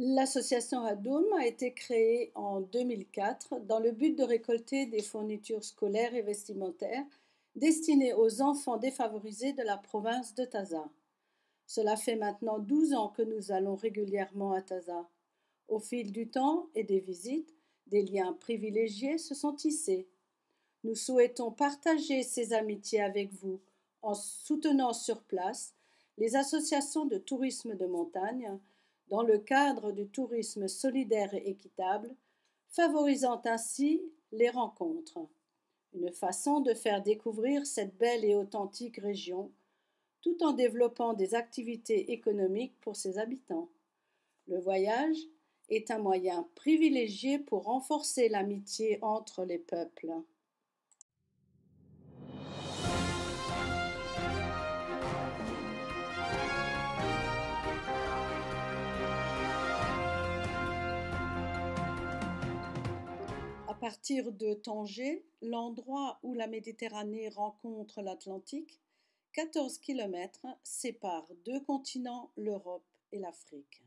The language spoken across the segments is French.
L'association Hadoum a été créée en 2004 dans le but de récolter des fournitures scolaires et vestimentaires destinées aux enfants défavorisés de la province de Taza. Cela fait maintenant 12 ans que nous allons régulièrement à Taza. Au fil du temps et des visites, des liens privilégiés se sont tissés. Nous souhaitons partager ces amitiés avec vous en soutenant sur place les associations de tourisme de montagne dans le cadre du tourisme solidaire et équitable, favorisant ainsi les rencontres. Une façon de faire découvrir cette belle et authentique région tout en développant des activités économiques pour ses habitants. Le voyage est un moyen privilégié pour renforcer l'amitié entre les peuples. À partir de Tanger, l'endroit où la Méditerranée rencontre l'Atlantique, 14 kilomètres séparent deux continents, l'Europe et l'Afrique.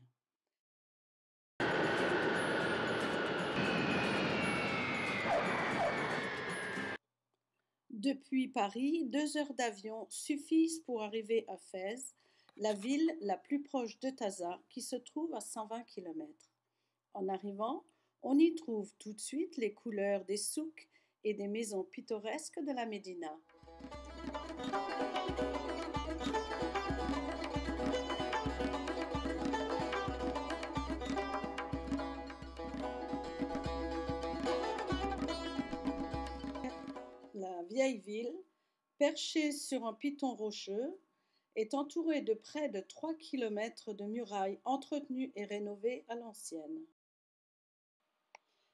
Depuis Paris, 2 heures d'avion suffisent pour arriver à Fès, la ville la plus proche de Taza, qui se trouve à 120 kilomètres. En arrivant, on y trouve tout de suite les couleurs des souks et des maisons pittoresques de la Médina. La vieille ville, perchée sur un piton rocheux, est entourée de près de 3 kilomètres de murailles entretenues et rénovées à l'ancienne.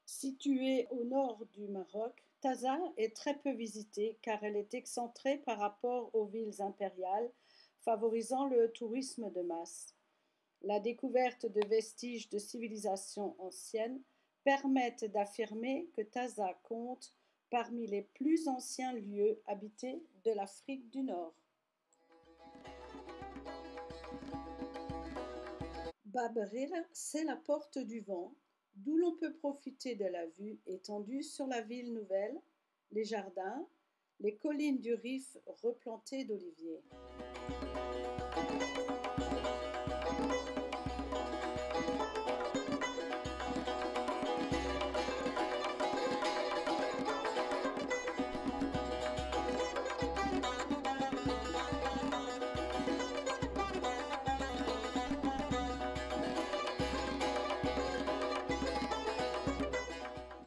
Située au nord du Maroc, Taza est très peu visitée car elle est excentrée par rapport aux villes impériales, favorisant le tourisme de masse. La découverte de vestiges de civilisations anciennes permettent d'affirmer que Taza compte parmi les plus anciens lieux habités de l'Afrique du Nord. Bab Rir, c'est la porte du vent, d'où l'on peut profiter de la vue étendue sur la ville nouvelle, les jardins, les collines du Rif replantées d'oliviers.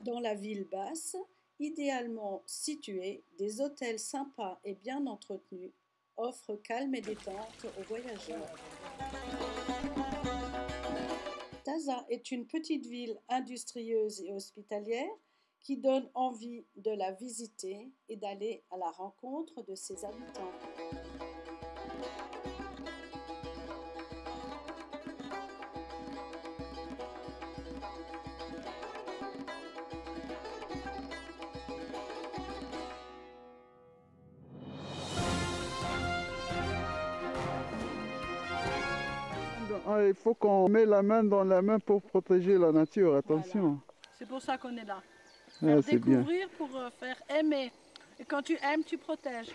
Dans la ville basse, idéalement située, des hôtels sympas et bien entretenus offrent calme et détente aux voyageurs. Taza est une petite ville industrieuse et hospitalière qui donne envie de la visiter et d'aller à la rencontre de ses habitants. Il faut qu'on mette la main dans la main pour protéger la nature, attention. Voilà. C'est pour ça qu'on est là. Ah, Faire c'est bien. découvrir pour faire aimer. Et quand tu aimes, tu protèges.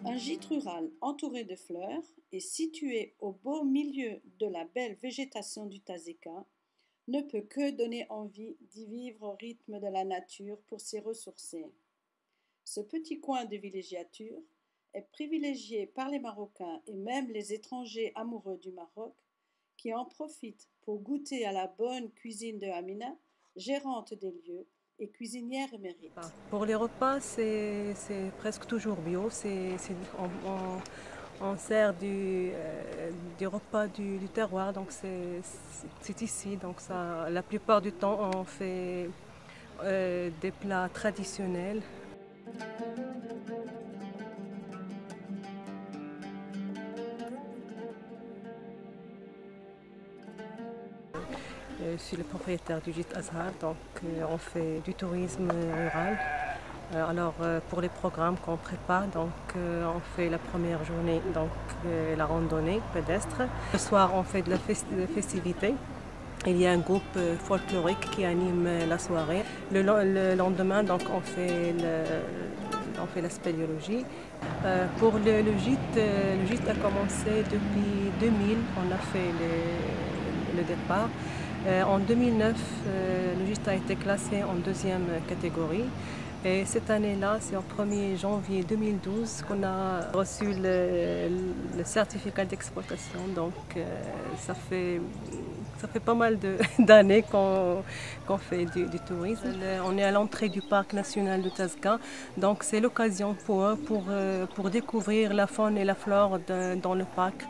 Un gîte rural entouré de fleurs et situé au beau milieu de la belle végétation du Tazeka ne peut que donner envie d'y vivre au rythme de la nature pour s'y ressourcer. Ce petit coin de villégiature est privilégié par les Marocains et même les étrangers amoureux du Maroc qui en profitent pour goûter à la bonne cuisine de Amina, gérante des lieux et cuisinière émérite. Pour les repas, c'est presque toujours bio. On sert du repas du terroir, donc c'est ici. Donc ça, la plupart du temps, des plats traditionnels. Je suis le propriétaire du gîte Azhar, donc on fait du tourisme rural. Alors pour les programmes qu'on prépare, donc on fait la première journée, donc la randonnée pédestre. Le soir, on fait de la festivité. Il y a un groupe folklorique qui anime la soirée. Le lendemain, donc on fait la spéléologie. Pour le gîte a commencé depuis 2000. On a fait le départ. En 2009, le gîte a été classé en deuxième catégorie. Et cette année-là, c'est au 1er janvier 2012 qu'on a reçu le certificat d'exploitation. Donc ça fait pas mal d'années qu'on fait du tourisme. On est à l'entrée du parc national de Tazga. Donc c'est l'occasion pour eux pour découvrir la faune et la flore dans le parc.